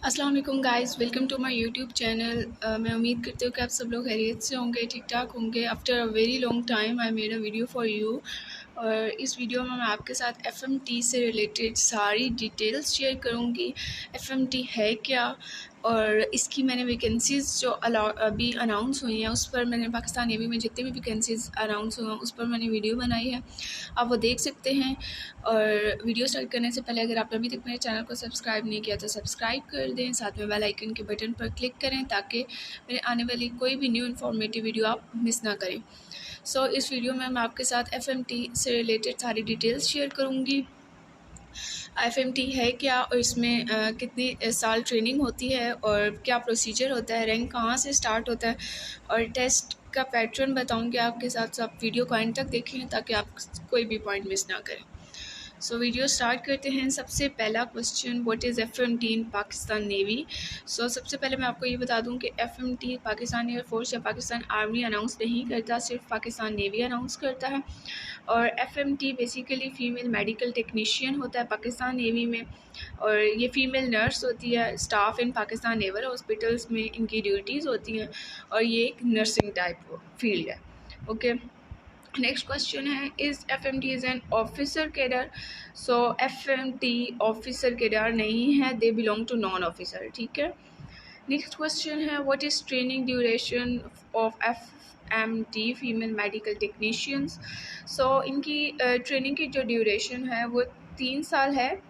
अस्सलाम वालेकुम guys, welcome to my YouTube channel. मैं उम्मीद करती हूँ कि आप सब लोग खैरियत से होंगे, ठीक ठाक होंगे। After a very long time I made a video for you. और इस वीडियो में मैं आपके साथ एफएमटी से रिलेटेड सारी डिटेल्स शेयर करूँगी। एफएमटी है क्या, और इसकी मैंने वैकेंसीज़ जो अभी अनाउंस हुई हैं उस पर मैंने पाकिस्तान नेवी में जितने भी वैकेंसीज़ अनाउंस हुए हैं उस पर मैंने वीडियो बनाई है, आप वो देख सकते हैं। और वीडियो स्टार्ट करने से पहले अगर आपने अभी तक मेरे चैनल को सब्सक्राइब नहीं किया तो सब्सक्राइब कर दें, साथ में बेल आइकन के बटन पर क्लिक करें ताकि मेरे आने वाली कोई भी न्यू इन्फॉर्मेटिव वीडियो आप मिस ना करें। इस वीडियो में मैं आपके साथ एफएमटी से रिलेटेड सारी डिटेल्स शेयर करूँगी। एफएमटी है क्या, और इसमें कितनी साल ट्रेनिंग होती है, और क्या प्रोसीजर होता है, रैंक कहाँ से स्टार्ट होता है, और टेस्ट का पैटर्न बताऊंगी आपके साथ। आप वीडियो को एंड तक देखें ताकि आप कोई भी पॉइंट मिस ना करें। वीडियो स्टार्ट करते हैं। सबसे पहला question, what is FMT in Pakistan navy. सबसे पहले मैं आपको ये बता दूं कि एफएमटी पाकिस्तान एयरफोर्स या पाकिस्तान आर्मी अनाउंस नहीं करता, सिर्फ पाकिस्तान नेवी अनाउंस करता है। और FMT basically female medical technician होता है पाकिस्तान नेवी में, और ये फ़ीमेल नर्स होती है। Staff in Pakistan naval hospitals में इनकी ड्यूटीज़ होती हैं, और ये एक नर्सिंग टाइप फील्ड है। ओके, नेक्स्ट क्वेश्चन है, is FMT is an officer cadre. FMT officer cadre नहीं है, they belong to non officer, ठीक है। नेक्स्ट क्वेश्चन है, what is training duration of FMT female medical technicians. इनकी training की जो ड्यूरेशन है वो 3 साल है,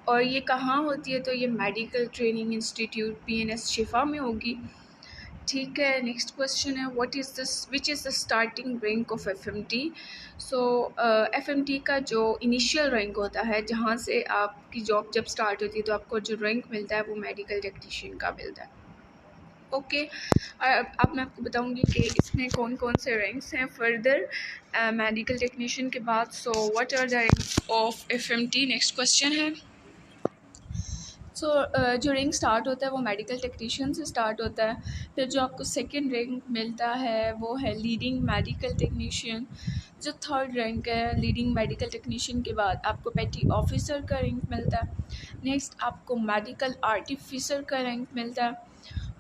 और ये कहाँ होती है, तो ये मेडिकल ट्रेनिंग इंस्टीट्यूट पीएनएस शिफा में होगी, ठीक है। नेक्स्ट क्वेश्चन है, what is this which is the starting rank of FMT. FMT का जो इनिशियल रैंक होता है, जहाँ से आपकी जॉब जब स्टार्ट होती है तो आपको जो रैंक मिलता है वो मेडिकल टेक्नीशियन का मिलता है। ओके, अब मैं आपको बताऊंगी कि इसमें कौन कौन से रैंक्स हैं फर्दर मेडिकल टेक्नीशियन के बाद। What are the ranks of FMT. Next question है, जो रैंक स्टार्ट होता है वो मेडिकल टेक्नीशियन से स्टार्ट होता है। फिर जो आपको सेकंड रैंक मिलता है वो है लीडिंग मेडिकल टेक्नीशियन। जो थर्ड रैंक है लीडिंग मेडिकल टेक्नीशियन के बाद आपको पेटी ऑफिसर का रैंक मिलता है। नेक्स्ट आपको मेडिकल आर्टिफिसर का रैंक मिलता है।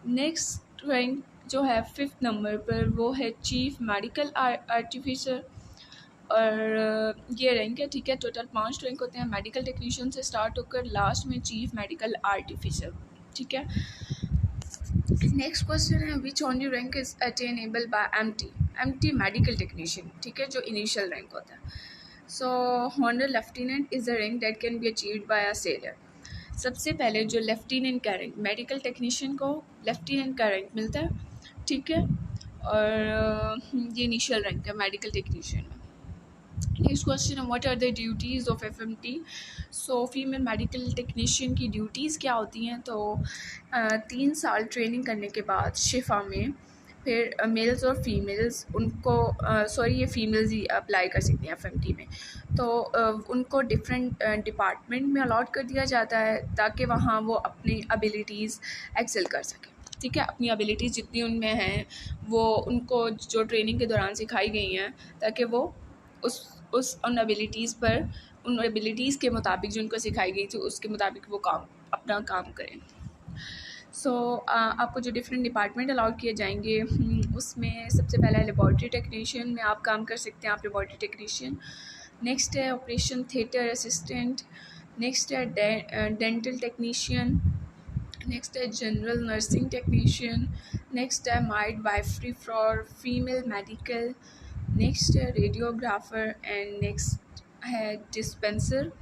नेक्स्ट रैंक जो है 5th नंबर पर वो है चीफ मेडिकल आर्टिफिसर, और ये रैंक है, ठीक है। टोटल 5 रैंक होते हैं मेडिकल टेक्नीशियन से स्टार्ट होकर लास्ट में चीफ मेडिकल आर्टिफिसर, ठीक है। नेक्स्ट क्वेश्चन है, which only rank is attainable by MT medical technician, ठीक है, जो इनिशियल रैंक होता है। Honour lieutenant is the rank that can be achieved by a sailor. सबसे पहले जो लेफ्टिनेंट का रैंक, मेडिकल टेक्नीशियन को लेफ्टिनेंट का रैंक मिलता है, ठीक है। और ये इनिशियल रैंक है मेडिकल टेक्नीशियन में। नेक्स्ट क्वेश्चन है, what are the duties of FMT. Female medical technician की ड्यूटीज़ क्या होती हैं, तो 3 साल ट्रेनिंग करने के बाद शिफा में फिर मेल्स और फीमेल्स उनको ये फ़ीमेल्स ही अप्लाई कर सकती हैं एफएमटी में। उनको डिफरेंट डिपार्टमेंट में अलॉट कर दिया जाता है ताकि वहाँ वो अपनी एबिलिटीज़ एक्सेल कर सकें, ठीक है। अपनी एबिलिटीज़ जितनी उनमें हैं वो उनको जो ट्रेनिंग के दौरान सिखाई गई हैं, ताकि वो उन एबिलिटीज़ के मुताबिक जो उनको सिखाई गई थी उसके मुताबिक वो अपना काम करें। आपको जो डिफरेंट डिपार्टमेंट अलाउड किए जाएंगे उसमें सबसे पहला है लेबॉर्ट्री टेक्नीशियन में आप काम कर सकते हैं, आप लेबॉर्ट्री टेक्नीशियन। नेक्स्ट है ऑपरेशन थिएटर असिस्टेंट। नेक्स्ट है डेंटल टेक्नीशियन। नेक्स्ट है जनरल नर्सिंग टेक्नीशियन। नेक्स्ट है might wifery for female medical. Next है रेडियोग्राफर, एंड नेक्स्ट है डिस्पेंसर।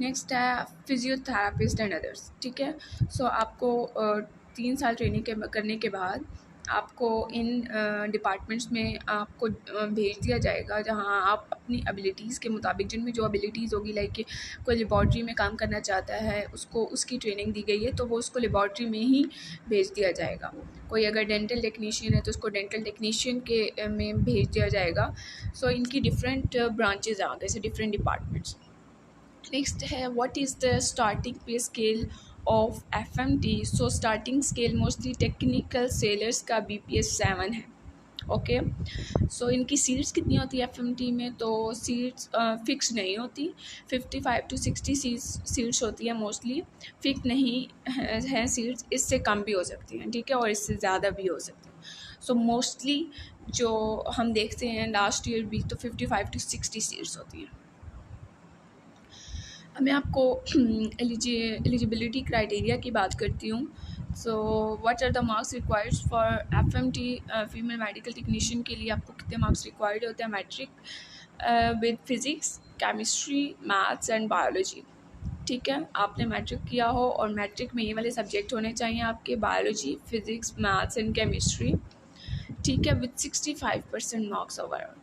नेक्स्ट है फिजियोथेरापिस्ट एंड अदर्स, ठीक है। आपको 3 साल ट्रेनिंग करने के बाद आपको इन डिपार्टमेंट्स में आपको भेज दिया जाएगा, जहां आप अपनी एबिलिटीज़ के मुताबिक, जिनमें जो एबिलिटीज़ होगी, लाइक कोई लेबॉर्ट्री में काम करना चाहता है उसको उसकी ट्रेनिंग दी गई है तो वो उसको लेबॉर्ट्री में ही भेज दिया जाएगा। कोई अगर डेंटल टेक्नीशियन है तो उसको डेंटल टेक्नीशियन के में भेज दिया जाएगा। इनकी डिफरेंट ब्रांचेज आ गए, डिफरेंट डिपार्टमेंट्स। नेक्स्ट है, व्हाट इज़ द स्टार्टिंग पे scale of FMT. Starting scale mostly technical sellers का BPS 7 है, ओके। सो इनकी सीट्स कितनी होती है एफएमटी में, तो सीट्स फिक्स नहीं होती, 55 to 60 सीट्स होती है मोस्टली, फिक्स नहीं है सीट्स, इससे कम भी हो सकती हैं, ठीक है, और इससे ज़्यादा भी हो सकती हैं। सो मोस्टली जो हम देखते हैं लास्ट ईयर भी तो 55 to 60 सीट्स होती हैं। अब मैं आपको एलिजिबिलिटी क्राइटेरिया की बात करती हूँ। So what are the marks required for FMT female medical technician के लिए आपको कितने मार्क्स रिक्वायर्ड होते हैं matric with physics, chemistry, maths and biology, ठीक है। आपने मैट्रिक किया हो और मैट्रिक में ये वाले सब्जेक्ट होने चाहिए आपके, biology, physics, maths and chemistry, ठीक है, विद 65% मार्क्स ओवरऑल।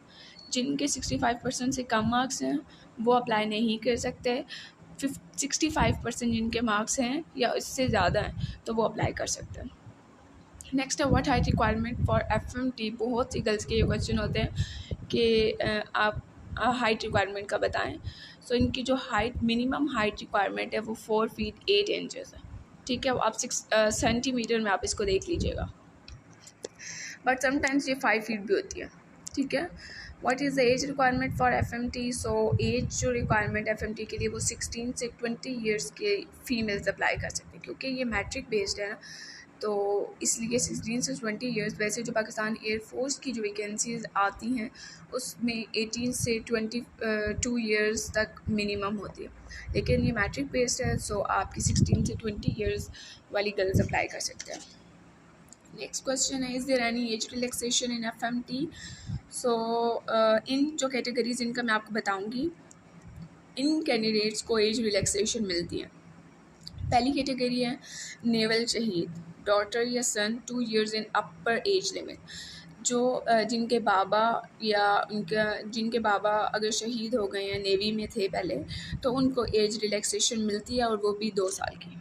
जिनके 65% से कम मार्क्स हैं वो अप्लाई नहीं कर सकते, 65% जिनके मार्क्स हैं या इससे ज़्यादा हैं तो वो अप्लाई कर सकते हैं। नेक्स्ट है what height requirement for FMT. बहुत सी गर्ल्स के ये क्वेश्चन होते हैं कि आप हाइट रिक्वायरमेंट का बताएं। सो इनकी जो हाइट मिनिमम हाइट रिक्वायरमेंट है वो 4 फीट 8 इंचज़ है, ठीक है। आप 6 सेंटीमीटर में आप इसको देख लीजिएगा, बट समटाइम्स ये 5 फीट भी होती है, ठीक है। What is the age requirement for FMT. So age जो रिक्वायरमेंट एफएमटी के लिए वो 16 से 20 ईयर्स के फीमेल्स अप्लाई कर सकते हैं, क्योंकि ये मैट्रिक बेस्ड है ना, तो इसलिए 16 से 20 ईयर्स। वैसे जो पाकिस्तान एयरफोर्स की जो वैकेंसीज आती हैं उसमें 18 से 22 ईयर्स तक मिनिमम होती है, लेकिन ये मैट्रिक बेस्ड है, सो आपकी 16 से 20 ईयर्स वाली गर्ल्स अप्लाई कर सकते हैं। नेक्स्ट क्वेश्चन है is there any age relaxation in FMT. So इन जो कैटेगरीज इनका मैं आपको बताऊंगी, इन कैंडिडेट्स को एज रिलैक्सेशन मिलती है। पहली कैटेगरी है नेवल शहीद, डॉटर या son 2 years in upper age limit. जो जिनके बाबा या जिनके बाबा अगर शहीद हो गए हैं, नेवी में थे पहले, तो उनको एज रिलैक्सेशन मिलती है और वो भी 2 साल की।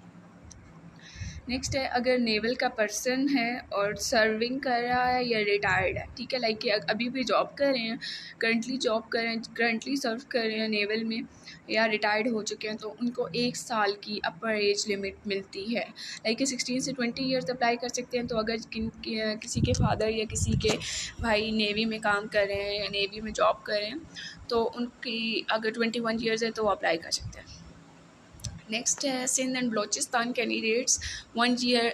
नेक्स्ट है अगर नेवल का पर्सन है और सर्विंग कर रहा है या रिटायर्ड है, ठीक है, लाइक कि अभी भी जॉब कर रहे हैं, करंटली जॉब कर रहे हैं, करंटली सर्व कर रहे हैं नेवल में, या रिटायर्ड हो चुके हैं, तो उनको 1 साल की अपर एज लिमिट मिलती है। लाइक 16 से 20 ईयर्स अप्लाई कर सकते हैं। तो अगर किसी के फादर या किसी के भाई नेवी में काम कर रहे हैं या नेवी में जॉब कर रहे हैं, तो उनकी अगर 21 ईयर्स है तो वो अप्लाई कर सकते हैं। नेक्स्ट है Sindh and Balochistan candidates 1 year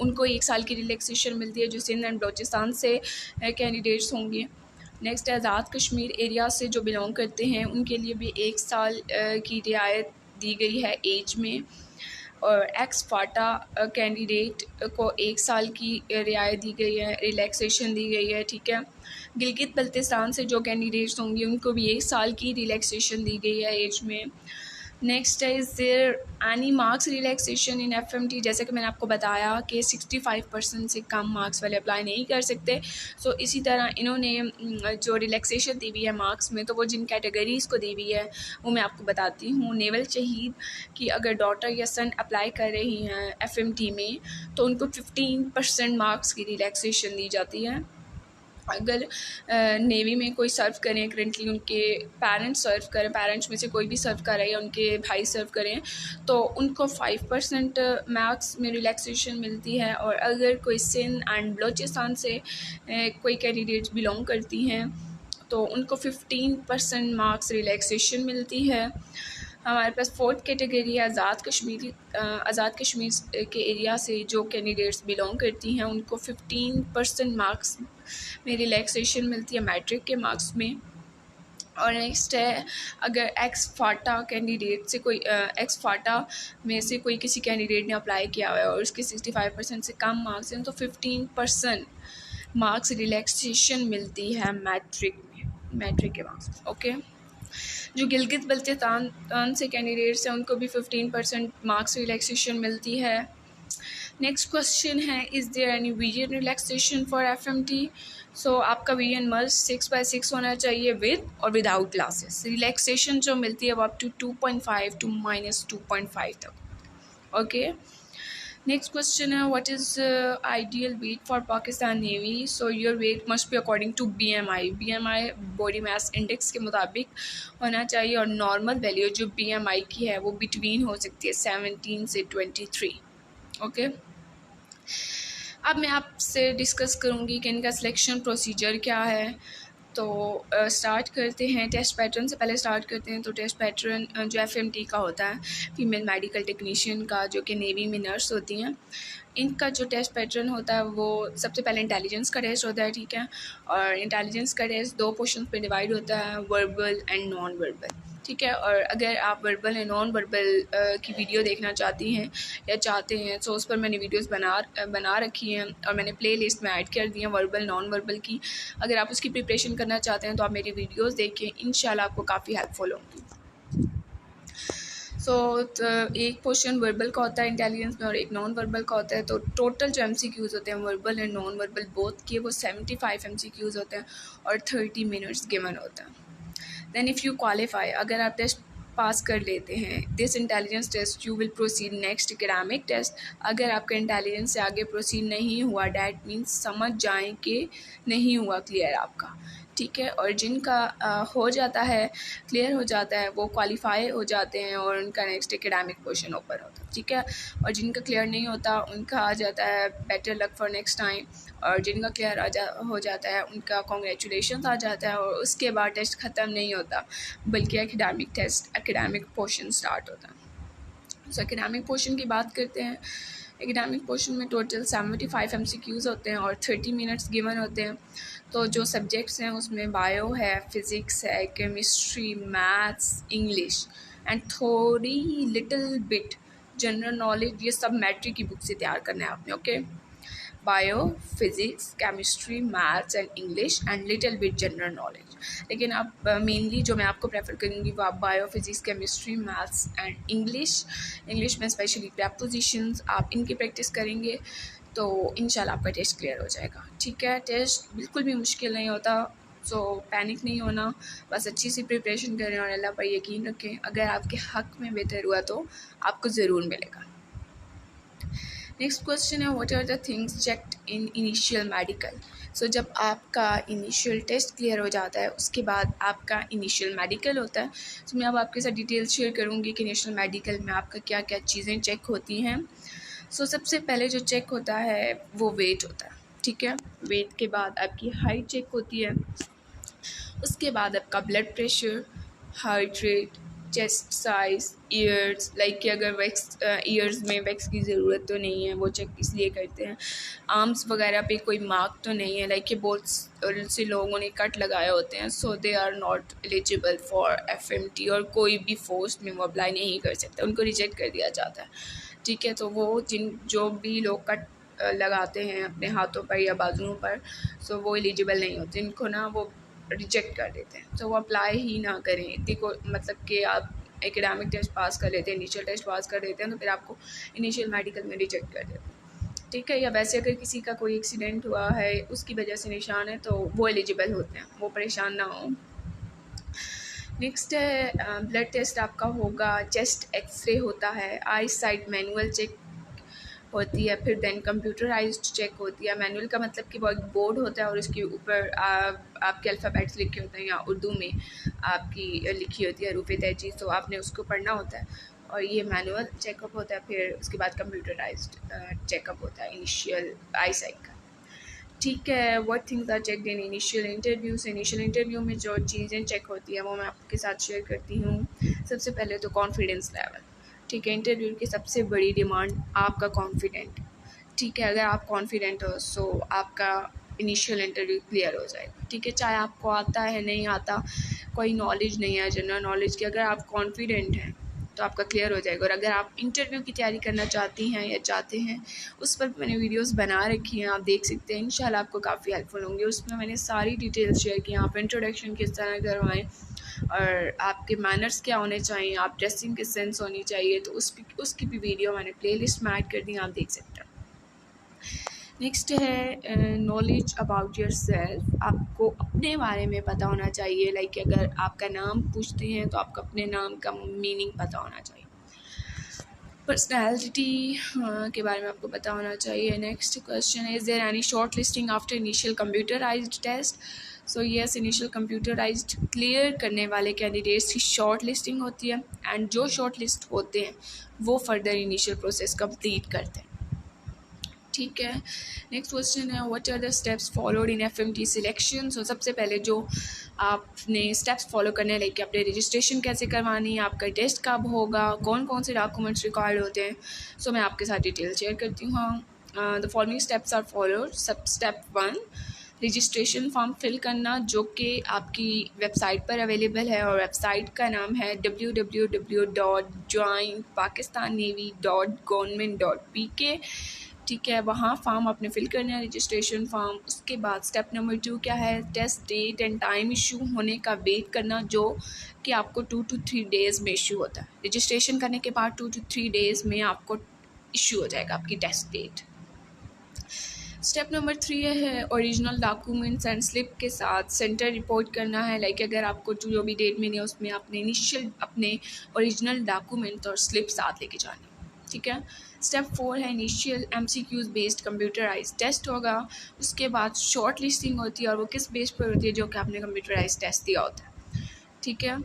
उनको 1 साल की रिलैक्सेशन मिलती है जो सिंध एंड बलोचिस्तान से कैंडिडेट्स होंगे। नेक्स्ट है आज़ाद कश्मीर एरिया से जो बिलोंग करते हैं उनके लिए भी 1 साल की रियायत दी गई है एज में, और एक्स फाटा कैंडिडेट को 1 साल की रियायत दी गई है, रिलैक्सेशन दी गई है, ठीक है। गिलगित बल्तिस्तान से जो कैंडिडेट्स होंगे उनको भी 1 साल की रिलैक्सेशन दी गई है एज में। नेक्स्ट है is there any marks relaxation in FMT. जैसे कि मैंने आपको बताया कि 65% से कम मार्क्स वाले अप्लाई नहीं कर सकते। सो इसी तरह इन्होंने जो रिलैक्सेशन दी हुई है मार्क्स में, तो वो जिन कैटेगरीज़ को दी हुई है वो मैं आपको बताती हूँ। नेवल शहीद की अगर डॉटर या सन अप्लाई कर रही हैं एफएमटी में तो उनको 15% मार्क्स की रिलैक्सेशन दी जाती है। अगर नेवी में कोई सर्व करें, करेंटली उनके पेरेंट्स सर्व करें, पेरेंट्स में से कोई भी सर्व कर रहे हैं या उनके भाई सर्व करें, तो उनको 5% मार्क्स में रिलैक्सेशन मिलती है। और अगर कोई सिंध एंड बलोचिस्तान से कोई कैंडिडेट्स बिलोंग करती हैं तो उनको 15% मार्क्स रिलैक्सेशन मिलती है। हमारे पास 4th कैटेगरी है आज़ाद कश्मीर के एरिया से जो कैंडिडेट्स बिलोंग करती हैं उनको 15% मार्क्स में रिलैक्सेशन मिलती है मैट्रिक के मार्क्स में। और नेक्स्ट है अगर एक्स फाटा कैंडिडेट से कोई एक्स फाटा में से कोई किसी कैंडिडेट ने अप्लाई किया हुआ है और उसके 65% से कम मार्क्स हैं तो 15% मार्क्स रिलैक्सेशन मिलती है मैट्रिक के मार्क्स, ओके। जो गिलगित बल्तिस्तान से कैंडिडेट्स हैं उनको भी 15% मार्क्स रिलैक्सेशन मिलती है। नेक्स्ट क्वेश्चन है is there any vision relaxation for FMT. So आपका विजन मस्ट 6/6 होना चाहिए विद और विदाउट ग्लासेस। रिलैक्सेशन जो मिलती है वो अप टू 2.5 to -2.5 तक, ओके। नेक्स्ट क्वेश्चन है what is ideal weight for Pakistan navy. So your weight must be according to BMI body mass index के मुताबिक होना चाहिए, और नॉर्मल वैल्यू जो BMI की है वो बिटवीन हो सकती है 17 से 23, ओके। अब मैं आपसे डिस्कस करूँगी कि इनका सिलेक्शन प्रोसीजर क्या है। तो स्टार्ट करते हैं टेस्ट पैटर्न से। पहले स्टार्ट करते हैं तो टेस्ट पैटर्न जो एफएमटी का होता है, फीमेल मेडिकल टेक्नीशियन का, जो कि नेवी में नर्स होती हैं, इनका जो टेस्ट पैटर्न होता है वो सबसे पहले इंटेलिजेंस का टेस्ट होता है, ठीक है। और इंटेलिजेंस का टेस्ट 2 पोर्शन पे डिवाइड होता है, वर्बल एंड नॉन वर्बल, ठीक है। और अगर आप वर्बल एंड नॉन वर्बल की वीडियो देखना चाहती हैं या चाहते हैं तो उस पर मैंने वीडियोस बना रखी हैं और मैंने प्ले लिस्ट में ऐड कर दी हैं वर्बल नॉन वर्बल की। अगर आप उसकी प्रिपरेशन करना चाहते हैं तो आप मेरी वीडियोस देखें, इंशाल्लाह आपको काफ़ी हेल्पफुल होंगी। एक पोर्शन वर्बल का होता है इंटेलिजेंस में और एक नॉन वर्बल का होता है। तो टोटल जो MCQs होते हैं verbal and non verbal both के, वो 75 MCQs होते हैं और 30 मिनट्स गिवन होता है। देन इफ़ यू क्वालिफाई, अगर आप टेस्ट पास कर लेते हैं this intelligence test, you will proceed next academic test. अगर आपका इंटेलिजेंस से आगे प्रोसीड नहीं हुआ, डैट मीन्स समझ जाएं कि नहीं हुआ क्लियर आपका, ठीक है। और जिनका हो जाता है, क्लियर हो जाता है, वो क्वालिफाई हो जाते हैं और उनका नेक्स्ट एकेडमिक पोर्शन ओपन होता है, ठीक है। और जिनका क्लियर नहीं होता उनका आ जाता है better luck for next time, और जिनका क्लियर हो जाता है उनका कॉन्ग्रेचुलेशन आ जाता है। और उसके बाद टेस्ट ख़त्म नहीं होता बल्कि एकेडमिक पोर्शन स्टार्ट होता है। सो एकेडमिक पोर्शन की बात करते हैं। एकेडमिक पोर्शन में टोटल 75 MCQs होते हैं और 30 मिनट्स गिवन होते हैं। तो जो सब्जेक्ट्स हैं उसमें बायो है, फिज़िक्स है, केमिस्ट्री, मैथ्स, इंग्लिश एंड थोड़ी लिटिल बिट जनरल नॉलेज, ये सब मैट्रिक की बुक से तैयार करना है आपने, okay. Bio, physics, chemistry, maths and English and little bit general knowledge. लेकिन आप मेनली जो मैं आपको प्रेफर करूँगी वो आप bio, physics, chemistry, maths and English में स्पेशली प्रेपोजिशंस, आप इनकी प्रैक्टिस करेंगे तो इंशाल्लाह आपका टेस्ट क्लियर हो जाएगा, ठीक है। टेस्ट बिल्कुल भी मुश्किल नहीं होता, सो पैनिक नहीं होना, बस अच्छी सी प्रिपरेशन करें और अल्लाह पर यकीन रखें। अगर आपके हक़ में बेहतर हुआ तो आपको ज़रूर मिलेगा। नेक्स्ट क्वेश्चन है, what are the things checked in initial medical. So जब आपका इनिशियल टेस्ट क्लियर हो जाता है उसके बाद आपका इनिशियल मेडिकल होता है। तो मैं अब आपके साथ डिटेल्स शेयर करूँगी कि इनिशियल मेडिकल में आपका क्या क्या चीज़ें चेक होती हैं। सबसे पहले जो चेक होता है वो वेट होता है, ठीक है। वेट के बाद आपकी हाइट चेक होती है, उसके बाद आपका blood pressure, heart rate, chest size, years, like कि अगर वैक्स ईयर्स में वैक्स की ज़रूरत तो नहीं है, वो चेक इसलिए करते हैं। आर्म्स वगैरह पे कोई मार्क तो नहीं है, लाइक कि बहुत से लोगों ने कट लगाए होते हैं, so they are not eligible for FMT, और कोई भी पोस्ट में वो अप्लाई नहीं कर सकते, उनको रिजेक्ट कर दिया जाता है, ठीक है। तो वो जो भी लोग कट लगाते हैं अपने हाथों पर या बाजुओं पर, सो वो एलिजिबल नहीं होते, इनको ना वो रिजेक्ट कर देते हैं। तो वो अप्लाई ही ना करें। देखो मतलब कि आप एकेडमिक टेस्ट पास कर लेते हैं, इनिशियल टेस्ट पास कर देते हैं, तो फिर आपको इनिशियल मेडिकल में रिजेक्ट कर देते हैं, ठीक है। या वैसे अगर किसी का कोई एक्सीडेंट हुआ है उसकी वजह से निशान है तो वो एलिजिबल होते हैं, वो परेशान ना हो। नेक्स्ट है ब्लड टेस्ट आपका होगा, चेस्ट एक्सरे होता है, आई साइट मैनुअल चेक होती है, फिर देन कंप्यूटराइज्ड चेक होती है। मैनुअल का मतलब कि वो एक बोर्ड होता है और उसके ऊपर आपके अल्फ़ाबेट्स लिखे होते हैं या उर्दू में आपकी लिखी होती है हरूफ तहजीज़, तो आपने उसको पढ़ना होता है और ये मैनुअल चेकअप होता है। फिर उसके बाद कंप्यूटराइज्ड चेकअप होता है इनिशियल आई साइट का, ठीक है। What things are checked in initial interviews. Initial interview में जो चीज़ें चेक होती हैं वो मैं आपके साथ शेयर करती हूँ। सबसे पहले तो कॉन्फिडेंस लेवल, ठीक है। इंटरव्यू की सबसे बड़ी डिमांड आपका कॉन्फिडेंट, ठीक है। अगर आप कॉन्फिडेंट हो सो आपका इनिशियल इंटरव्यू क्लियर हो जाएगा, ठीक है। चाहे आपको आता है नहीं आता, कोई नॉलेज नहीं है जनरल नॉलेज की, अगर आप कॉन्फिडेंट हैं तो आपका क्लियर हो जाएगा। और अगर आप इंटरव्यू की तैयारी करना चाहती हैं या चाहते हैं, उस पर मैंने वीडियोस बना रखी हैं, आप देख सकते हैं, इंशाल्लाह आपको काफ़ी हेल्पफुल होंगे। उसमें मैंने सारी डिटेल्स शेयर की, आप इंट्रोडक्शन किस तरह करवाएं और आपके मैनर्स क्या होने चाहिए, आप ड्रेसिंग किस सेंस होनी चाहिए, तो उसकी भी वीडियो मैंने प्लेलिस्ट में ऐड कर दी, आप देख सकते हैं। नेक्स्ट है नॉलेज अबाउट योर सेल्फ, आपको अपने बारे में पता होना चाहिए। लाइक अगर आपका नाम पूछते हैं तो आपको अपने नाम का मीनिंग पता होना चाहिए। पर्सनैलिटी के बारे में आपको पता होना चाहिए। नेक्स्ट क्वेश्चन है, is there any short listing after initial computerised test. So yes, initial computerised क्लियर करने वाले कैंडिडेट्स की शॉर्ट लिस्टिंग होती है एंड जो शॉर्ट लिस्ट होते हैं वो फर्दर इनिशियल प्रोसेस कंप्लीट करते हैं, ठीक है। नेक्स्ट क्वेश्चन है what are the steps followed in FMT selection. So सबसे पहले जो आपने स्टेप्स फॉलो करने हैं, लाइक आपने रजिस्ट्रेशन कैसे करवानी है, आपका टेस्ट कब होगा, कौन कौन से डॉक्यूमेंट्स रिक्वायर्ड होते हैं। सो मैं आपके साथ डिटेल शेयर करती हूँ। The following steps are followed. सब स्टेप 1, रजिस्ट्रेशन फॉर्म फिल करना, जो कि आपकी वेबसाइट पर अवेलेबल है, और वेबसाइट का नाम है www.joinpakistanNavy.government.pk। ठीक है, वहाँ फॉर्म आपने फिल करना है, रजिस्ट्रेशन फॉर्म। उसके बाद स्टेप नंबर 2 क्या है, test date and time issue होने का वेट करना, जो कि आपको 2 to 3 डेज़ में इशू होता है। रजिस्ट्रेशन करने के बाद 2 to 3 डेज़ में आपको इशू हो जाएगा आपकी टेस्ट डेट। स्टेप नंबर 3 है ओरिजिनल डॉक्यूमेंट्स एंड स्लिप के साथ सेंटर रिपोर्ट करना है। लाइक अगर आपको जो भी डेट मिली है उसमें आपने इनिशियल अपने ओरिजिनल डॉक्यूमेंट और स्लिप साथ लेके जानी। ठीक है। स्टेप 4 है initial MCQs based computerise test होगा। उसके बाद शॉर्ट लिस्टिंग होती है, और वो किस बेस पर होती है, जो कि आपने कंप्यूटराइज टेस्ट दिया होता है। ठीक है।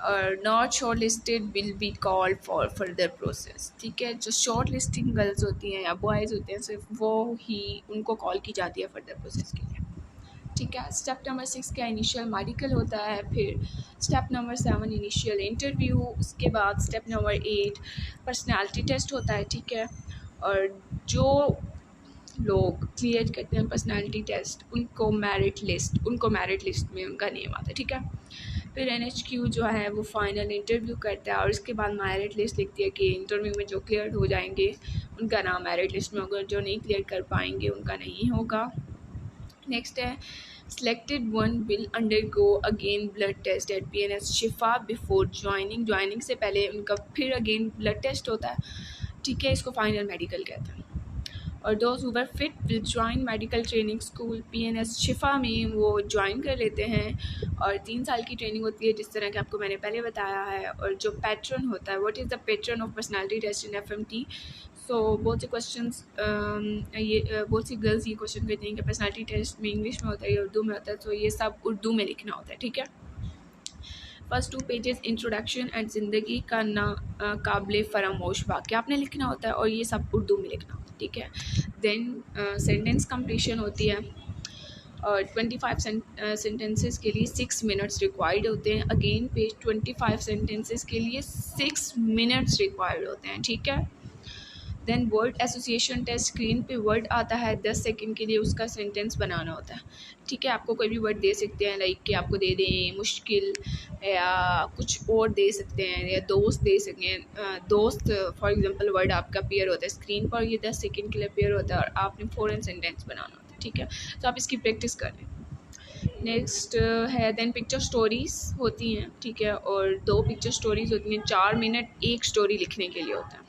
और not short listed will be called for further process. ठीक है, जो शॉर्ट लिस्टिंग गर्ल्स होती हैं या बॉयज़ होते हैं, सिर्फ वो ही उनको कॉल की जाती है फर्दर प्रोसेस के लिए। ठीक है। स्टेप नंबर 6 का इनिशियल मेडिकल होता है। फिर स्टेप नंबर 7 इनिशियल इंटरव्यू। उसके बाद स्टेप नंबर 8 पर्सनालिटी टेस्ट होता है। ठीक है। और जो लोग क्लियर करते हैं पर्सनालिटी टेस्ट, उनको मेरिट लिस्ट में उनका नेम आता है। ठीक है। फिर NHQ जो है वो फाइनल इंटरव्यू करता है, और इसके बाद मेरिट लिस्ट लिखती है कि इंटरव्यू में जो क्लियर हो जाएंगे उनका नाम मेरिट लिस्ट में होगा, जो नहीं क्लियर कर पाएंगे उनका नहीं होगा। नेक्स्ट है selected one will undergo again blood test at PNS Shifa before joining से पहले उनका फिर अगेन ब्लड टेस्ट होता है। ठीक है, इसको फाइनल मेडिकल कहते हैं। और those who were fit will join medical training school PNS शिफा में वो ज्वाइन कर लेते हैं, और 3 साल की ट्रेनिंग होती है, जिस तरह कि आपको मैंने पहले बताया है। और जो पैटर्न होता है, what is the pattern of personality test in FMT। So बहुत से क्वेश्चंस बहुत सी गर्ल्स ये क्वेश्चन करती हैं कि पर्सनालिटी टेस्ट में इंग्लिश में होता है या उर्दू में होता है, तो ये सब उर्दू में लिखना होता है। ठीक है। फर्स्ट 2 पेजेस इंट्रोडक्शन एंड ज़िंदगी का ना काबिल फरामोश वाक़या आपने लिखना होता है, और ये सब उर्दू में लिखना होता है। ठीक है। देन सेंटेंस कंप्लीशन होती है, और 25 सेंटेंसेस के लिए 6 मिनट्स रिक्वायर्ड होते हैं। अगेन पेज 25 सेंटेंसेस के लिए 6 मिनट्स रिक्वायर्ड होते हैं। ठीक है। Then word association test, screen पे वर्ड आता है, 10 सेकंड के लिए उसका सेंटेंस बनाना होता है। ठीक है, आपको कोई भी वर्ड दे सकते हैं, लाइक कि आपको दे दें मुश्किल या कुछ और दे सकते हैं, या दोस्त दे सकते हैं। दोस्त फॉर एग्जांपल वर्ड आपका अपीयर होता है स्क्रीन पर, ये 10 सेकंड के लिए अपीयर होता है, और आपने फ़ौरन सेंटेंस बनाना होता है। ठीक है, तो आप इसकी प्रैक्टिस कर लें। नेक्स्ट है देन पिक्चर स्टोरीज़ होती हैं। ठीक है, और 2 पिक्चर स्टोरीज़ होती हैं, 4 मिनट एक स्टोरी लिखने के लिए होता है।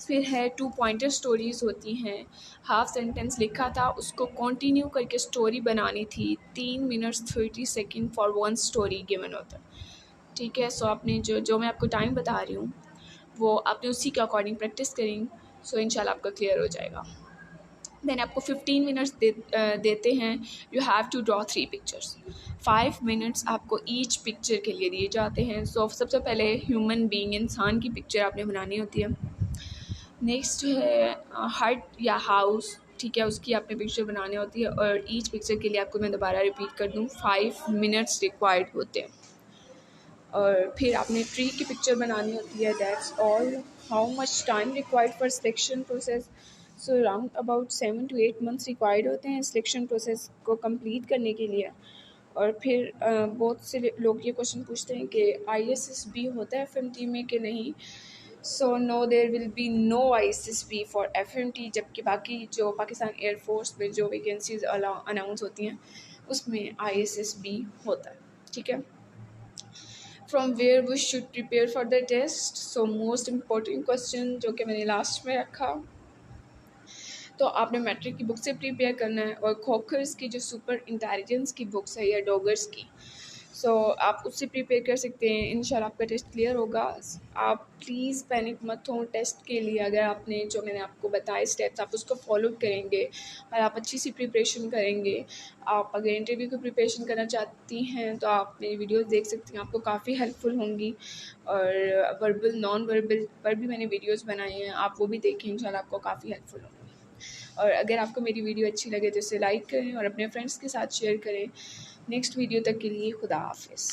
फिर है 2 पॉइंटर स्टोरीज़ होती हैं, हाफ सेंटेंस लिखा था, उसको कंटिन्यू करके स्टोरी बनानी थी, 3 minutes 30 second for 1 story given होता है। ठीक है। सो आपने जो मैं आपको टाइम बता रही हूँ वो आपने उसी के अकॉर्डिंग प्रैक्टिस करें, सो इंशाल्लाह आपका क्लियर हो जाएगा। देन आपको 15 मिनट्स देते हैं, you have to draw 3 pictures. 5 minutes आपको ईच पिक्चर के लिए दिए जाते हैं। सो सबसे पहले ह्यूमन बीइंग, इंसान की पिक्चर आपने बनानी होती है। नेक्स्ट है हट या हाउस। ठीक है, उसकी आपने पिक्चर बनानी होती है, और ईच पिक्चर के लिए आपको मैं दोबारा रिपीट कर दूँ 5 मिनट्स रिक्वायर्ड होते हैं। और फिर आपने ट्री की पिक्चर बनानी होती है, that's all. How much time required for selection process. So around about 7 to 8 months required होते हैं सिलेक्शन प्रोसेस को कंप्लीट करने के लिए। और फिर बहुत से लोग ये क्वेश्चन पूछते हैं कि ISSB होता है FMT में कि नहीं। So no, there will be no ISSB for FMT, जबकि बाकी जो पाकिस्तान एयरफोर्स में जो वैकेंसीज अनाउंस होती हैं उसमें ISSB होता है। ठीक है। From where we should prepare for the test. So most important question जो कि मैंने लास्ट में रखा, तो आपने मैट्रिक की बुक से प्रिपेयर करना है, और खोखर्स की जो सुपर इंटेलिजेंस की बुक्स है या डॉगर्स की, सो आप उससे प्रिपेयर कर सकते हैं। इंशाल्लाह आपका टेस्ट क्लियर होगा। आप प्लीज़ पैनिक मत हो टेस्ट के लिए। अगर आपने जो मैंने आपको बताए स्टेप्स आप उसको फॉलो करेंगे और आप अच्छी सी प्रिपरेशन करेंगे, आप अगर इंटरव्यू की प्रिपरेशन करना चाहती हैं तो आप मेरी वीडियोस देख सकती हैं, आपको काफ़ी हेल्पफुल होंगी। और वर्बल नॉन वर्बल पर भी मैंने वीडियोस बनाई हैं, आप वो भी देखें, इंशाल्लाह आपको काफ़ी हेल्पफुल होंगी। और अगर आपको मेरी वीडियो अच्छी लगे तो इसे लाइक करें और अपने फ्रेंड्स के साथ शेयर करें। नेक्स्ट वीडियो तक के लिए खुदा हाफिज़।